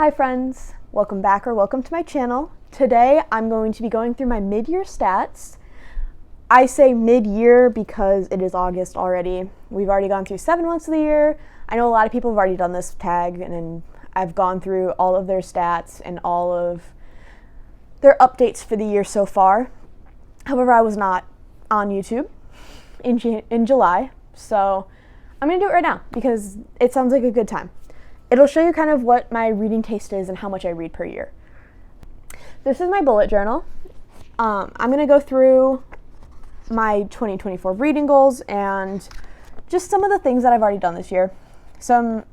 Hi friends, welcome back or welcome to my channel. Today I'm going to be going through my mid-year stats. I say mid-year because it is August already. We've already gone through 7 months of the year. I know a lot of people have already done this tag and I've gone through all of their stats and all of their updates for the year so far. However, I was not on YouTube in July, so I'm going to do it right now because it sounds like a good time. It'll show you kind of what my reading taste is and how much I read per year. This is my bullet journal. I'm going to go through my 2024 reading goals and just some of the things that I've already done this year. So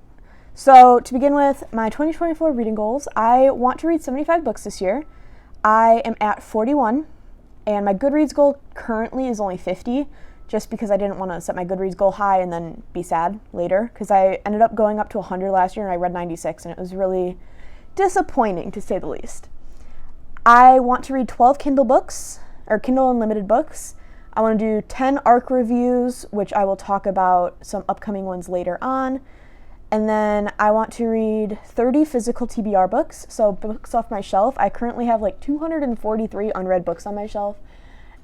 to begin with, my 2024 reading goals, I want to read 75 books this year. I am at 41, and my Goodreads goal currently is only 50. Just because I didn't want to set my Goodreads goal high and then be sad later, because I ended up going up to 100 last year and I read 96, and it was really disappointing to say the least. I want to read 12 Kindle books, or Kindle Unlimited books. I want to do 10 ARC reviews, which I will talk about some upcoming ones later on. And then I want to read 30 physical TBR books, so books off my shelf. I currently have like 243 unread books on my shelf.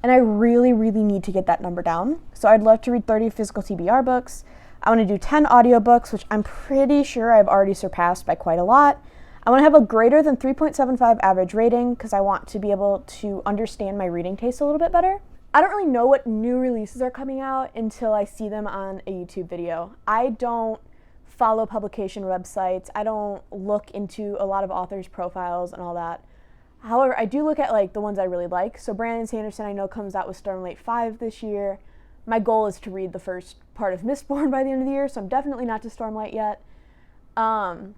And I really, really need to get that number down. So I'd love to read 30 physical TBR books. I want to do 10 audiobooks, which I'm pretty sure I've already surpassed by quite a lot. I want to have a greater than 3.75 average rating because I want to be able to understand my reading taste a little bit better. I don't really know what new releases are coming out until I see them on a YouTube video. I don't follow publication websites. I don't look into a lot of authors' profiles and all that. However, I do look at like the ones I really like. So Brandon Sanderson I know comes out with Stormlight 5 this year. My goal is to read the first part of Mistborn by the end of the year, so I'm definitely not to Stormlight yet. And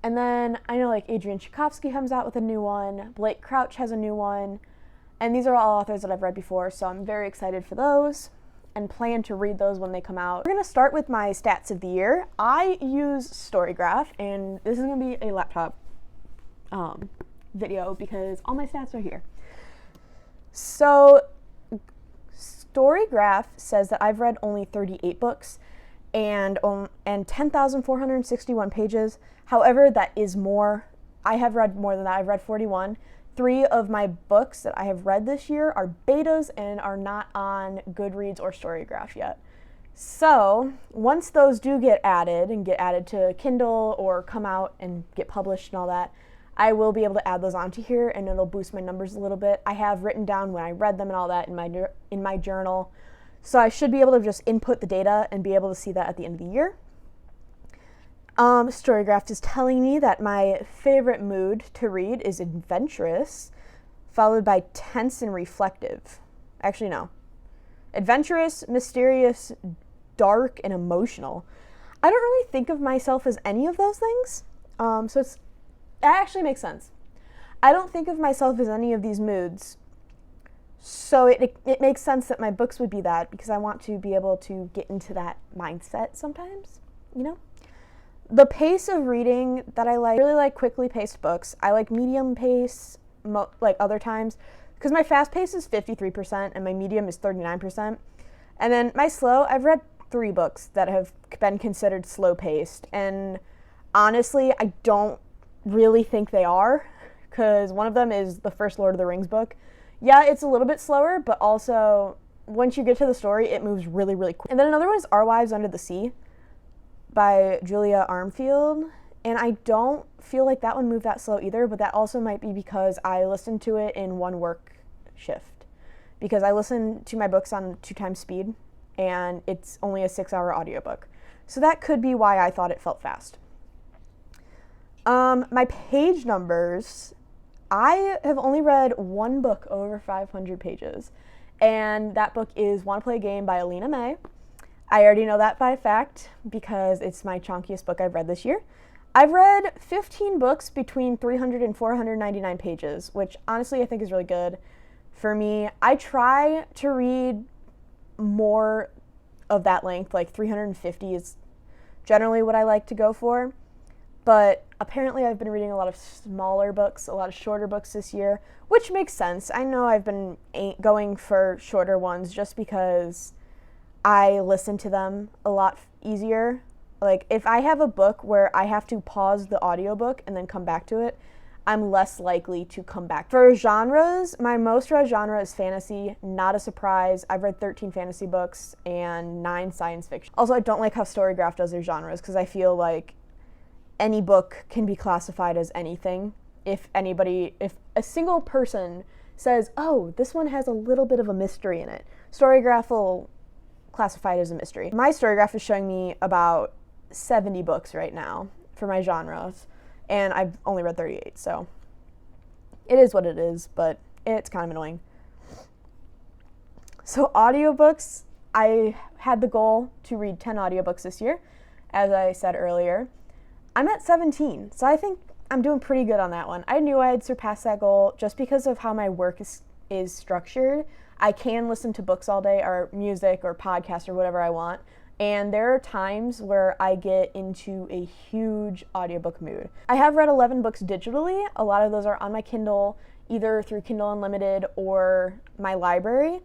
then I know like Adrian Tchaikovsky comes out with a new one. Blake Crouch has a new one. And these are all authors that I've read before, so I'm very excited for those and plan to read those when they come out. We're going to start with my stats of the year. I use Storygraph, and this is going to be a laptop video because all my stats are here. So Storygraph says that I've read only 38 books and 10,461 pages. However, that is more. I have read more than that. I've read 41. 3 of my books that I have read this year are betas and are not on Goodreads or Storygraph yet. So once those do get added and get added to Kindle or come out and get published and all that, I will be able to add those onto here and it'll boost my numbers a little bit. I have written down when I read them and all that in my journal. So I should be able to just input the data and be able to see that at the end of the year. Storygraph is telling me that my favorite mood to read is adventurous, followed by tense and reflective. Actually, no. Adventurous, mysterious, dark, and emotional. I don't really think of myself as any of those things. That actually makes sense. I don't think of myself as any of these moods, so it makes sense that my books would be that because I want to be able to get into that mindset sometimes, you know? The pace of reading that I really like quickly paced books. I like medium pace like other times because my fast pace is 53% and my medium is 39%. And then my slow, I've read 3 books that have been considered slow paced, and honestly, I don't really think they are, because one of them is the first Lord of the Rings book. Yeah, it's a little bit slower, but also once you get to the story, it moves really, really quick. And then another one is Our Wives Under the Sea by Julia Armfield, and I don't feel like that one moved that slow either, but that also might be because I listened to it in one work shift, because I listen to my books on 2 times speed, and it's only a 6-hour audiobook. So that could be why I thought it felt fast. My page numbers, I have only read 1 book over 500 pages, and that book is Want to Play a Game by Alina May. I already know that by fact because it's my chunkiest book I've read this year. I've read 15 books between 300 and 499 pages, which honestly I think is really good for me. I try to read more of that length, like 350 is generally what I like to go for. But apparently I've been reading a lot of smaller books, a lot of shorter books this year, which makes sense. I know I've been going for shorter ones just because I listen to them a lot easier Like, if I have a book where I have to pause the audiobook and then come back to it, I'm less likely to come back. For genres, my most read genre is fantasy. Not a surprise. I've read 13 fantasy books and 9 science fiction. Also, I don't like how Storygraph does their genres because I feel like any book can be classified as anything. If a single person says, oh, this one has a little bit of a mystery in it, Storygraph will classify it as a mystery. My Storygraph is showing me about 70 books right now for my genres. And I've only read 38, so it is what it is, but it's kind of annoying. So audiobooks, I had the goal to read 10 audiobooks this year, as I said earlier. I'm at 17, so I think I'm doing pretty good on that one. I knew I had surpassed that goal just because of how my work is structured. I can listen to books all day, or music, or podcast, or whatever I want. And there are times where I get into a huge audiobook mood. I have read 11 books digitally. A lot of those are on my Kindle, either through Kindle Unlimited or my library.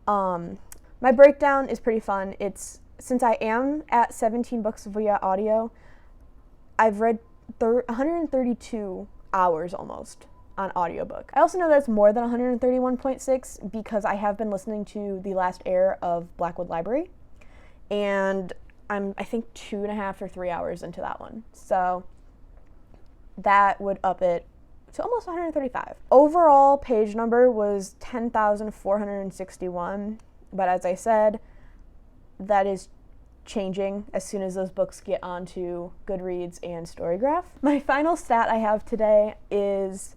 My breakdown is pretty fun. Since I am at 17 books via audio, I've read 132 hours almost on audiobook. I also know that's more than 131.6 because I have been listening to The Last Heir of Blackwood Library. And I'm, I think, 2.5 or 3 hours into that one. So that would up it to almost 135. Overall page number was 10,461. But as I said, that is changing as soon as those books get onto Goodreads and Storygraph. My final stat I have today is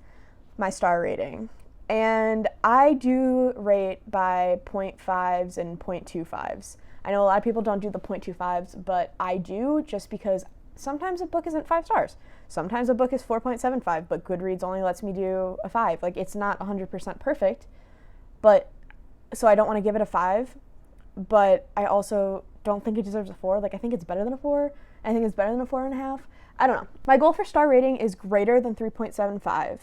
my star rating. And I do rate by 0.5s and 0.25s. I know a lot of people don't do the 0.25s, but I do just because sometimes a book isn't 5 stars. Sometimes a book is 4.75, but Goodreads only lets me do a 5. Like, it's not 100% perfect, but so I don't want to give it a 5, but I also don't think it deserves a 4. Like, I think it's better than a 4. I think it's better than a 4.5. I don't know. My goal for star rating is greater than 3.75.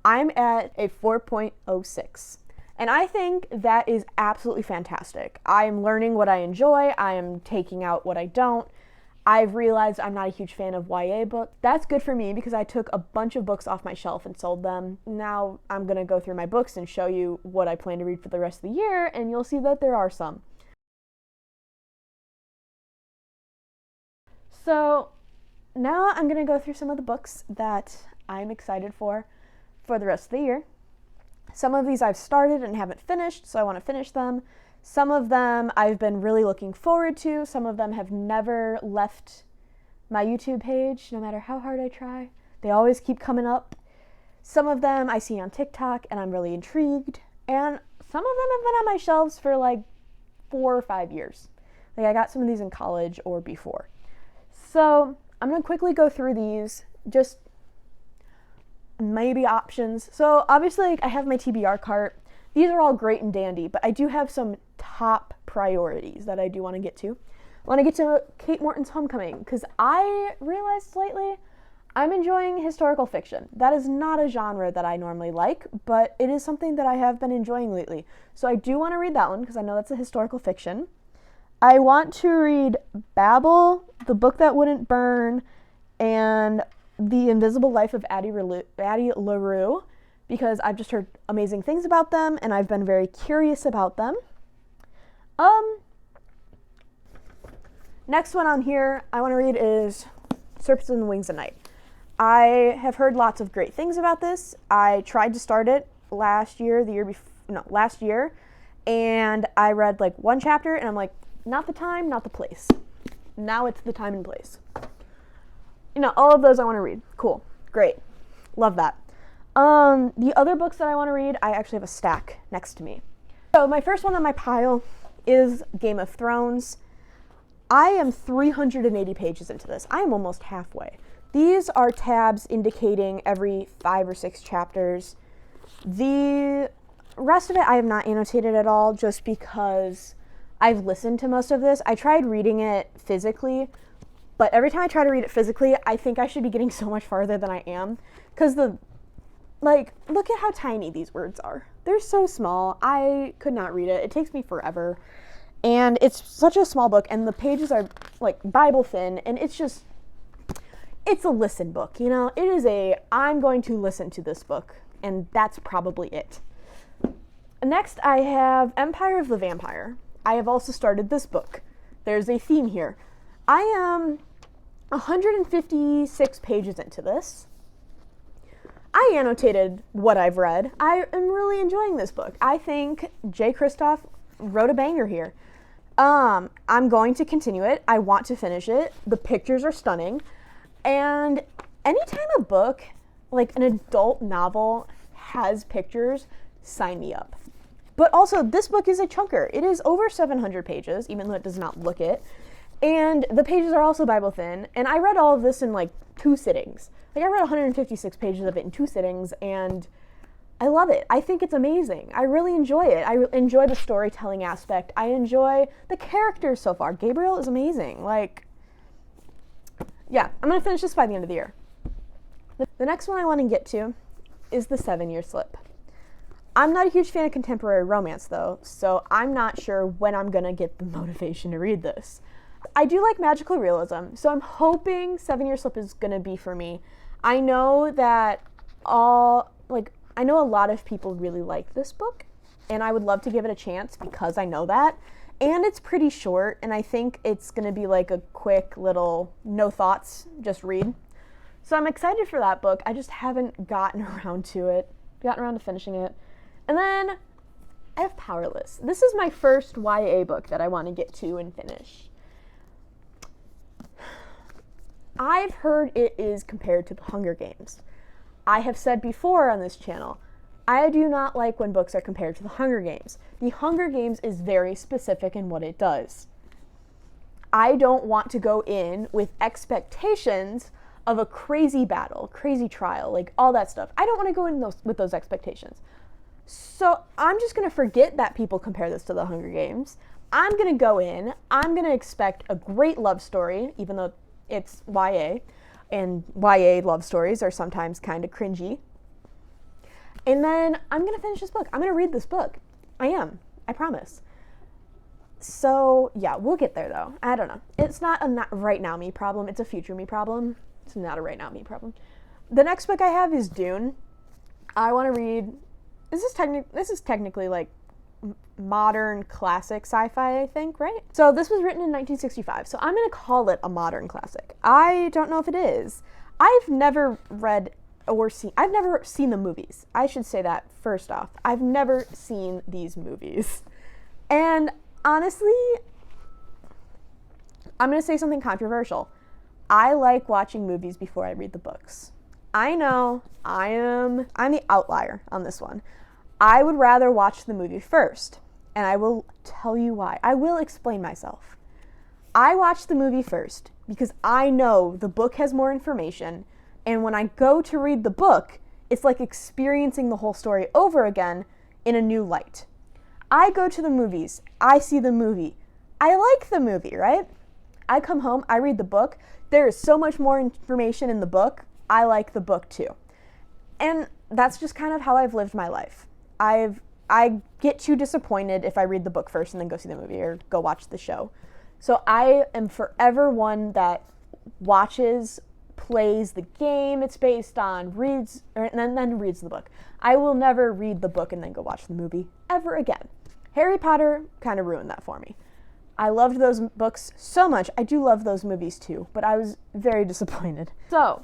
I'm at a 4.06. And I think that is absolutely fantastic. I'm learning what I enjoy. I am taking out what I don't. I've realized I'm not a huge fan of YA books. That's good for me because I took a bunch of books off my shelf and sold them. Now I'm going to go through my books and show you what I plan to read for the rest of the year, and you'll see that there are some. So now I'm going to go through some of the books that I'm excited for the rest of the year. Some of these I've started and haven't finished, so I want to finish them. Some of them I've been really looking forward to. Some of them have never left my YouTube page, no matter how hard I try. They always keep coming up. Some of them I see on TikTok and I'm really intrigued. And some of them have been on my shelves for like 4 or 5 years. Like, I got some of these in college or before. So I'm going to quickly go through these, just maybe options. So obviously I have my TBR cart. These are all great and dandy, but I do have some top priorities that I do want to get to. I want to get to Kate Morton's Homecoming because I realized lately I'm enjoying historical fiction. That is not a genre that I normally like, but it is something that I have been enjoying lately. So I do want to read that one because I know that's a historical fiction. I want to read Babel, The Book That Wouldn't Burn, and The Invisible Life of Addie LaRue, because I've just heard amazing things about them and I've been very curious about them. Next one on here I want to read is Serpents and the Wings of Night. I have heard lots of great things about this. I tried to start it last year, and I read like 1 chapter and I'm like, not the time, not the place. Now it's the time and place. You know, all of those I want to read. Cool. Great. Love that. The other books that I want to read, I actually have a stack next to me. So my first one on my pile is Game of Thrones. I am 380 pages into this. I am almost halfway. These are tabs indicating every 5 or 6 chapters. The rest of it I have not annotated at all just because I've listened to most of this. I tried reading it physically, but every time I try to read it physically, I think I should be getting so much farther than I am. Because look at how tiny these words are. They're so small. I could not read it. It takes me forever. And it's such a small book, and the pages are like Bible thin, and it's a listen book, you know? It is I'm going to listen to this book, and that's probably it. Next, I have Empire of the Vampire. I have also started this book. There's a theme here. I am 156 pages into this. I annotated what I've read. I am really enjoying this book. I think J. Kristoff wrote a banger here. I'm going to continue it. I want to finish it. The pictures are stunning. And anytime a book, like an adult novel, has pictures, sign me up. But also, this book is a chunker. It is over 700 pages, even though it does not look it. And the pages are also Bible thin. And I read all of this in like 2 sittings. Like I read 156 pages of it in 2 sittings, and I love it. I think it's amazing. I really enjoy it. I enjoy the storytelling aspect. I enjoy the characters so far. Gabriel is amazing. Like, yeah, I'm going to finish this by the end of the year. The next one I want to get to is The 7-Year Slip. I'm not a huge fan of contemporary romance, though, so I'm not sure when I'm going to get the motivation to read this. I do like magical realism, so I'm hoping 7-Year Slip is going to be for me. I know that I know a lot of people really like this book, and I would love to give it a chance because I know that. And it's pretty short, and I think it's going to be like a quick little, no thoughts, just read. So I'm excited for that book. I just haven't gotten around to finishing it. And then I have Powerless. This is my first YA book that I want to get to and finish. I've heard it is compared to The Hunger Games. I have said before on this channel, I do not like when books are compared to The Hunger Games. The Hunger Games is very specific in what it does. I don't want to go in with expectations of a crazy battle, crazy trial, like all that stuff. I don't want to go in with those expectations. So I'm just going to forget that people compare this to The Hunger Games. I'm going to go in, I'm going to expect a great love story, even though it's YA, and YA love stories are sometimes kind of cringy. And then I'm going to finish this book. I'm going to read this book. I promise. So yeah, we'll get there though. I don't know. It's not a right now me problem. It's a future me problem. It's not a right now me problem. The next book I have is Dune. I want to read, this is technically like modern classic sci-fi, I think, right? So this was written in 1965, so I'm going to call it a modern classic. I don't know if it is. I've never seen the movies. I should say that first off. I've never seen these movies. And honestly, I'm going to say something controversial. I like watching movies before I read the books. I know I'm the outlier on this one. I would rather watch the movie first, and I will tell you why. I will explain myself. I watch the movie first because I know the book has more information, and when I go to read the book, it's like experiencing the whole story over again in a new light. I go to the movies, I see the movie, I like the movie, right? I come home, I read the book, there is so much more information in the book, I like the book too. And that's just kind of how I've lived my life. I get too disappointed if I read the book first and then go see the movie or go watch the show. So I am forever one that watches, plays the game it's based on, reads, and then reads the book. I will never read the book and then go watch the movie ever again. Harry Potter kind of ruined that for me. I loved those books so much. I do love those movies too, but I was very disappointed. So,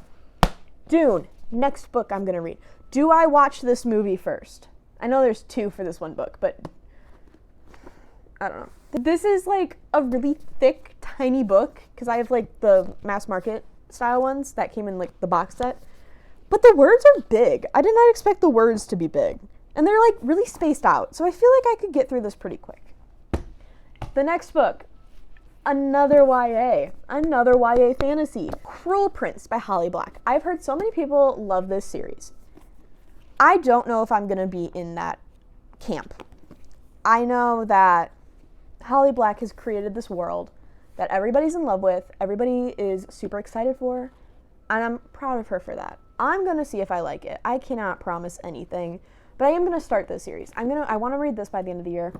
Dune, next book I'm going to read. Do I watch this movie first? I know there's 2 for this one book, but I don't know. This is like a really thick, tiny book, because I have like the mass market style ones that came in like the box set. But the words are big. I did not expect the words to be big. And they're like really spaced out. So I feel like I could get through this pretty quick. The next book, another YA fantasy, Cruel Prince by Holly Black. I've heard so many people love this series. I don't know if I'm going to be in that camp. I know that Holly Black has created this world that everybody's in love with, everybody is super excited for, and I'm proud of her for that. I'm going to see if I like it. I cannot promise anything, but I am going to start this series. I want to read this by the end of the year.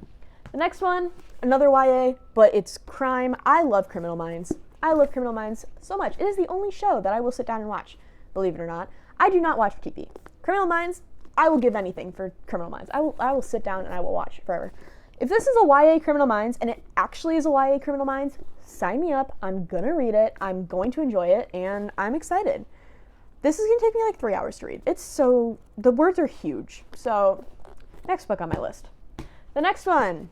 The next one, another YA, but it's crime. I love Criminal Minds. I love Criminal Minds so much. It is the only show that I will sit down and watch, believe it or not. I do not watch TV. Criminal Minds, I will give anything for Criminal Minds. I will sit down and I will watch forever. If this is a YA Criminal Minds, and it actually is a YA Criminal Minds, sign me up. I'm gonna read it. I'm going to enjoy it, and I'm excited. This is gonna take me like 3 hours to read. The words are huge. So, next book on my list. The next one.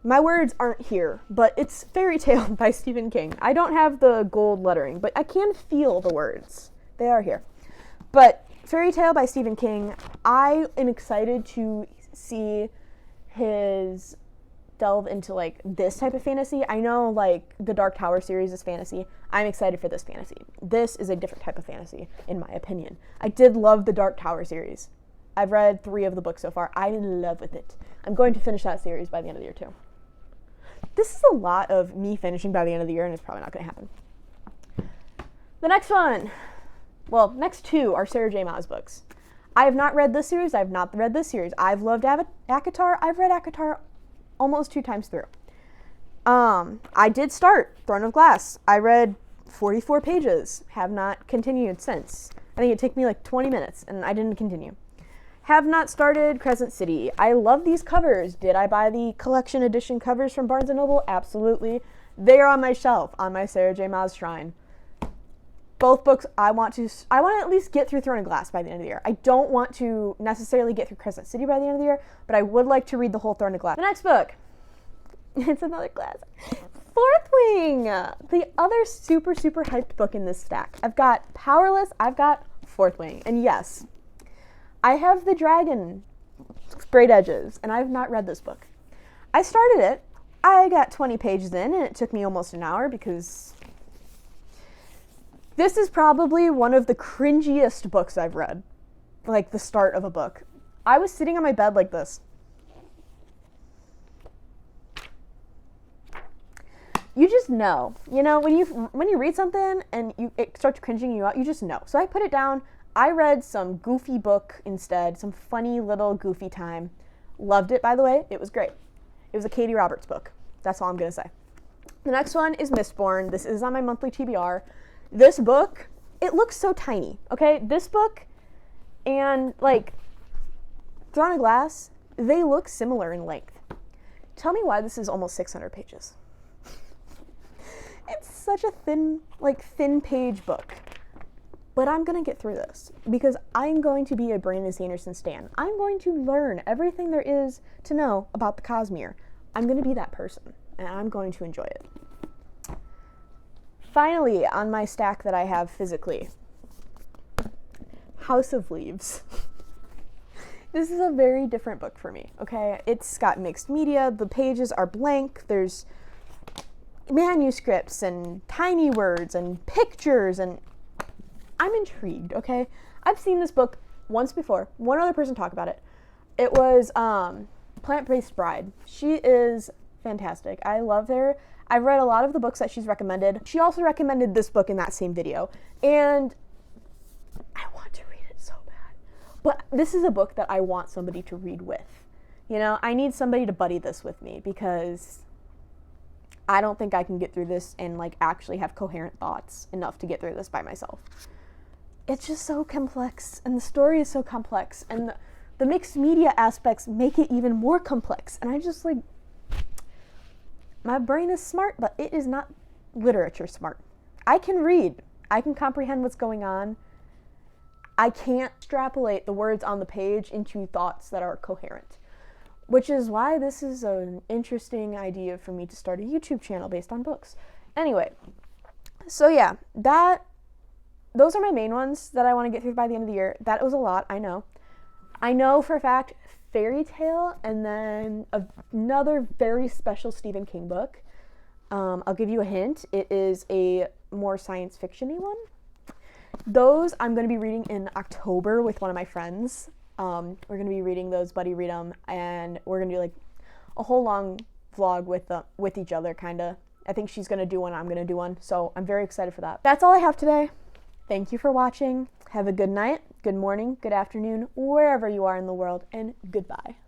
My words aren't here, but it's Fairy Tale by Stephen King. I don't have the gold lettering, but I can feel the words. They are here. But Fairy Tale by Stephen King, I am excited to see his delve into like this type of fantasy. I know like the Dark Tower series is fantasy. I'm excited for this fantasy. This is a different type of fantasy, in my opinion. I did love the Dark Tower series. I've read 3 of the books so far. I'm in love with it. I'm going to finish that series by the end of the year too. This is a lot of me finishing by the end of the year, and it's probably not going to happen. The next one, well, next 2 are Sarah J. Maas books. I have not read this series. I have not read this series. I've loved ACOTAR. I've read ACOTAR almost 2 times through. I did start Throne of Glass. I read 44 pages. Have not continued since. I think it took me like 20 minutes, and I didn't continue. Have not started Crescent City. I love these covers. Did I buy the collection edition covers from Barnes & Noble? Absolutely. They are on my shelf, on my Sarah J. Maas shrine. Both books, I want to at least get through Throne of Glass by the end of the year. I don't want to necessarily get through Crescent City by the end of the year, but I would like to read the whole Throne of Glass. The next book, it's another classic. Fourth Wing, the other super, super hyped book in this stack. I've got Powerless, I've got Fourth Wing, and yes, I have the dragon sprayed edges, and I've not read this book. I started it, I got 20 pages in, and it took me almost an hour because this is probably one of the cringiest books I've read. Like the start of a book. I was sitting on my bed like this. You just know. You know, when you read something and it starts cringing you out, you just know. So I put it down. I read some goofy book instead, some funny little goofy time. Loved it, by the way. It was great. It was a Katie Roberts book. That's all I'm going to say. The next one is Mistborn. This is on my monthly TBR. This book, it looks so tiny, okay? This book and, like, Throne of Glass, they look similar in length. Tell me why this is almost 600 pages. It's such a thin page book. But I'm going to get through this because I'm going to be a Brandon Sanderson stan. I'm going to learn everything there is to know about the Cosmere. I'm going to be that person, and I'm going to enjoy it. Finally, on my stack that I have physically, House of Leaves. This is a very different book for me, okay? It's got mixed media. The pages are blank. There's manuscripts and tiny words and pictures, and I'm intrigued, okay? I've seen this book once before. One other person talked about it. It was Plant-Based Bride. She is fantastic. I love her. I've read a lot of the books that she's recommended. She also recommended this book in that same video, and I want to read it so bad. But this is a book that I want somebody to read with. You know, I need somebody to buddy this with me because I don't think I can get through this and like actually have coherent thoughts enough to get through this by myself. It's just so complex, and the story is so complex, and the mixed media aspects make it even more complex, and I just like, my brain is smart, but it is not literature smart. I can read. I can comprehend what's going on. I can't extrapolate the words on the page into thoughts that are coherent, which is why this is an interesting idea for me to start a YouTube channel based on books. Anyway, so yeah, those are my main ones that I want to get through by the end of the year. That was a lot, I know. I know for a fact Fairy Tale, and then another very special Stephen King book. I'll give you a hint. It is a more science fiction-y one. Those I'm going to be reading in October with one of my friends. We're going to be reading those, buddy read them, and we're going to do like a whole long vlog with each other, kind of. I think she's going to do one, I'm going to do one, so I'm very excited for that. That's all I have today. Thank you for watching. Have a good night, good morning, good afternoon, wherever you are in the world, and goodbye.